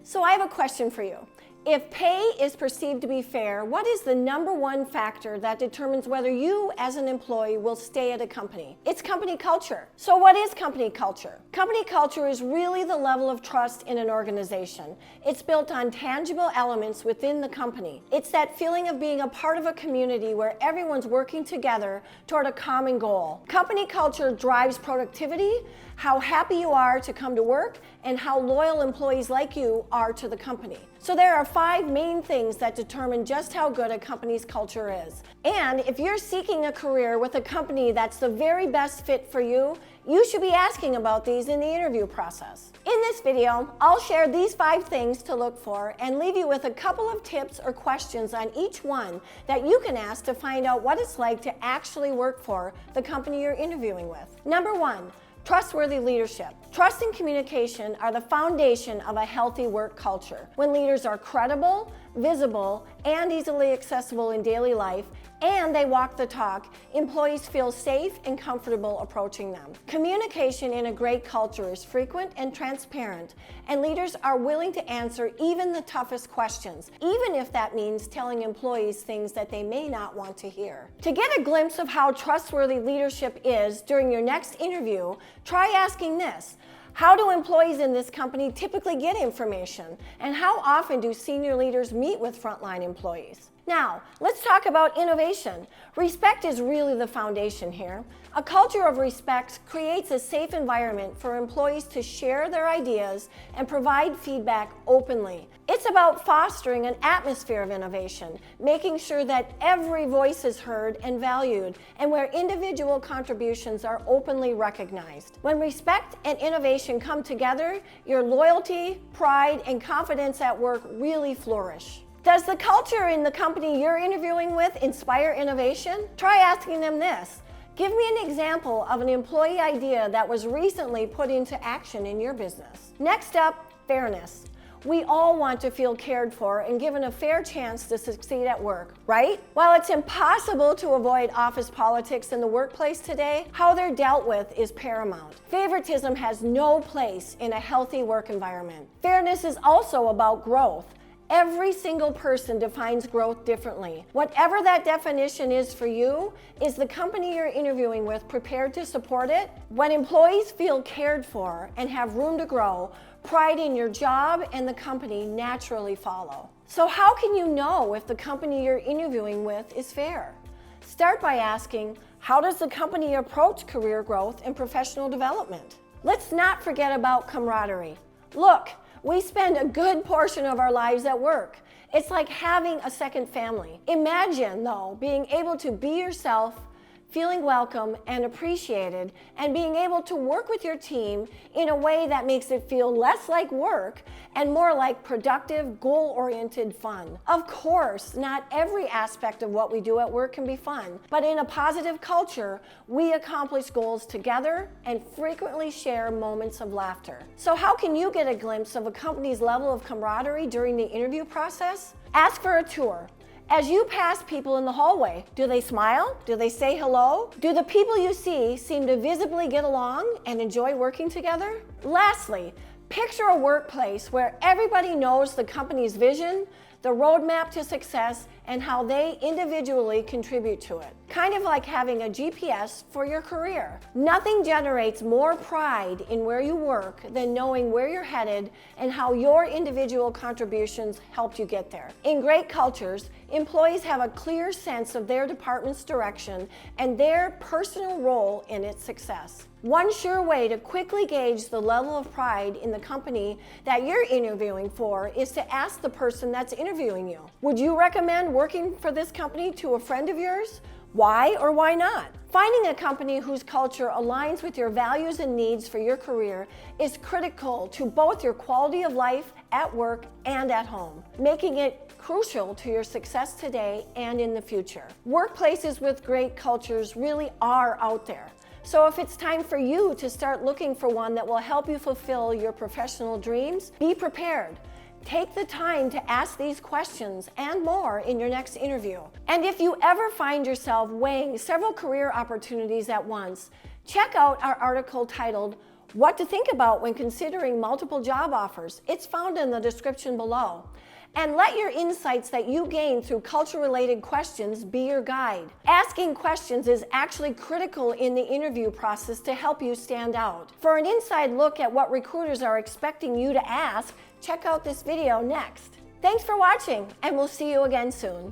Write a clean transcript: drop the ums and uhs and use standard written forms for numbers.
So I have a question for you. If pay is perceived to be fair, what is the number one factor that determines whether you as an employee will stay at a company? It's company culture. So what is company culture? Company culture is really the level of trust in an organization. It's built on tangible elements within the company. It's that feeling of being a part of a community where everyone's working together toward a common goal. Company culture drives productivity, how happy you are to come to work, and how loyal employees like you are to the company. So there are 5 main things that determine just how good a company's culture is. And if you're seeking a career with a company that's the very best fit for you, you should be asking about these in the interview process. In this video, I'll share these 5 things to look for and leave you with a couple of tips or questions on each one that you can ask to find out what it's like to actually work for the company you're interviewing with. Number 1. Trustworthy leadership. Trust and communication are the foundation of a healthy work culture. When leaders are credible, visible, and easily accessible in daily life, and they walk the talk, employees feel safe and comfortable approaching them. Communication in a great culture is frequent and transparent, and leaders are willing to answer even the toughest questions, even if that means telling employees things that they may not want to hear. To get a glimpse of how trustworthy leadership is during your next interview, try asking this. How do employees in this company typically get information? And how often do senior leaders meet with frontline employees? Now, let's talk about innovation. Respect is really the foundation here. A culture of respect creates a safe environment for employees to share their ideas and provide feedback openly. It's about fostering an atmosphere of innovation, making sure that every voice is heard and valued, and where individual contributions are openly recognized. When respect and innovation come together, your loyalty, pride, and confidence at work really flourish. Does the culture in the company you're interviewing with inspire innovation? Try asking them this. Give me an example of an employee idea that was recently put into action in your business. Next up, fairness. We all want to feel cared for and given a fair chance to succeed at work, right? While it's impossible to avoid office politics in the workplace today, how they're dealt with is paramount. Favoritism has no place in a healthy work environment. Fairness is also about growth. Every single person defines growth differently. Whatever that definition is for you, is the company you're interviewing with prepared to support it? When employees feel cared for and have room to grow, pride in your job and the company naturally follow. So how can you know if the company you're interviewing with is fair? Start by asking, how does the company approach career growth and professional development? Let's not forget about camaraderie. Look, we spend a good portion of our lives at work. It's like having a second family. Imagine, though, being able to be yourself, feeling welcome and appreciated, and being able to work with your team in a way that makes it feel less like work and more like productive, goal-oriented fun. Of course, not every aspect of what we do at work can be fun, but in a positive culture, we accomplish goals together and frequently share moments of laughter. So how can you get a glimpse of a company's level of camaraderie during the interview process? Ask for a tour. As you pass people in the hallway, do they smile? Do they say hello? Do the people you see seem to visibly get along and enjoy working together? Lastly, picture a workplace where everybody knows the company's vision, the roadmap to success, and how they individually contribute to it. Kind of like having a GPS for your career. Nothing generates more pride in where you work than knowing where you're headed and how your individual contributions helped you get there. In great cultures, employees have a clear sense of their department's direction and their personal role in its success. One sure way to quickly gauge the level of pride in the company that you're interviewing for is to ask the person that's interviewing you. Would you recommend working for this company to a friend of yours? Why or why not? Finding a company whose culture aligns with your values and needs for your career is critical to both your quality of life at work and at home, making it crucial to your success today and in the future. Workplaces with great cultures really are out there. So if it's time for you to start looking for one that will help you fulfill your professional dreams, be prepared. Take the time to ask these questions and more in your next interview. And if you ever find yourself weighing several career opportunities at once, check out our article titled, What to think about when considering multiple job offers, it's found in the description below. And let your insights that you gain through culture-related questions be your guide. Asking questions is actually critical in the interview process to help you stand out. For an inside look at what recruiters are expecting you to ask, check out this video next. Thanks for watching, and we'll see you again soon.